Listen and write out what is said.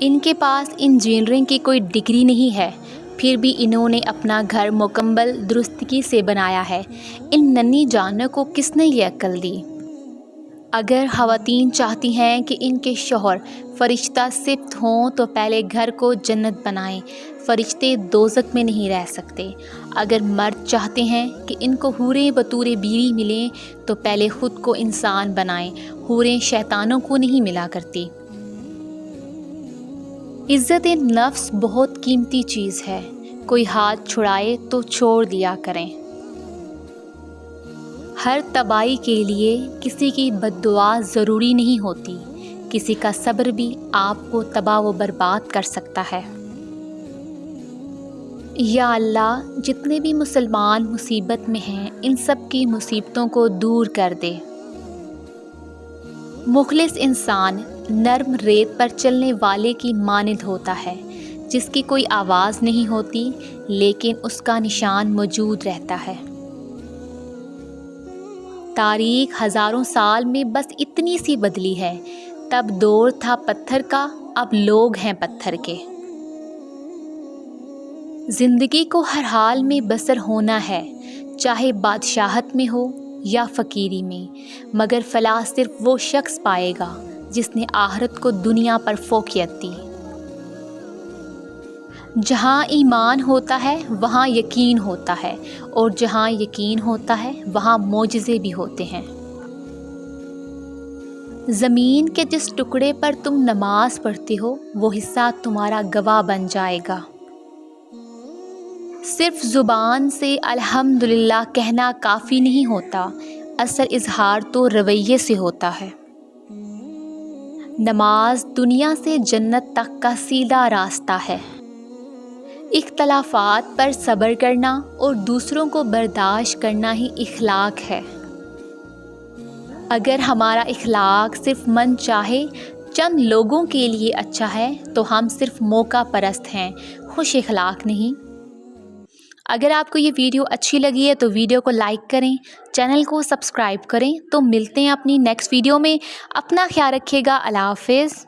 ان کے پاس انجینئرنگ کی کوئی ڈگری نہیں ہے، پھر بھی انہوں نے اپنا گھر مکمل درستگی سے بنایا ہے۔ ان ننھی جانوں کو کس نے یہ عقل دی؟ اگر خواتین چاہتی ہیں کہ ان کے شوہر فرشتہ صفت ہوں تو پہلے گھر کو جنت بنائیں، فرشتے دوزخ میں نہیں رہ سکتے۔ اگر مرد چاہتے ہیں کہ ان کو حوریں بطور بیوی ملیں تو پہلے خود کو انسان بنائیں، حوریں شیطانوں کو نہیں ملا کرتی۔ عزت نفس بہت قیمتی چیز ہے، کوئی ہاتھ چھڑائے تو چھوڑ دیا کریں۔ ہر تباہی کے لیے کسی کی بد دعا ضروری نہیں ہوتی، کسی کا صبر بھی آپ کو تباہ و برباد کر سکتا ہے۔ یا اللہ، جتنے بھی مسلمان مصیبت میں ہیں ان سب کی مصیبتوں کو دور کر دے۔ مخلص انسان نرم ریت پر چلنے والے کی مانند ہوتا ہے، جس کی کوئی آواز نہیں ہوتی لیکن اس کا نشان موجود رہتا ہے۔ تاریخ ہزاروں سال میں بس اتنی سی بدلی ہے، تب دور تھا پتھر کا، اب لوگ ہیں پتھر کے۔ زندگی کو ہر حال میں بسر ہونا ہے، چاہے بادشاہت میں ہو یا فقیری میں، مگر فلاح صرف وہ شخص پائے گا جس نے آخرت کو دنیا پر فوقیت دی۔ جہاں ایمان ہوتا ہے وہاں یقین ہوتا ہے، اور جہاں یقین ہوتا ہے وہاں معجزے بھی ہوتے ہیں۔ زمین کے جس ٹکڑے پر تم نماز پڑھتے ہو وہ حصہ تمہارا گواہ بن جائے گا۔ صرف زبان سے الحمدللہ کہنا کافی نہیں ہوتا، اصل اظہار تو رویے سے ہوتا ہے۔ نماز دنیا سے جنت تک کا سیدھا راستہ ہے۔ اختلافات پر صبر کرنا اور دوسروں کو برداشت کرنا ہی اخلاق ہے۔ اگر ہمارا اخلاق صرف من چاہے چند لوگوں کے لیے اچھا ہے تو ہم صرف موقع پرست ہیں، خوش اخلاق نہیں۔ اگر آپ کو یہ ویڈیو اچھی لگی ہے تو ویڈیو کو لائک کریں، چینل کو سبسکرائب کریں۔ تو ملتے ہیں اپنی نیکسٹ ویڈیو میں، اپنا خیال رکھیے گا، اللہ حافظ۔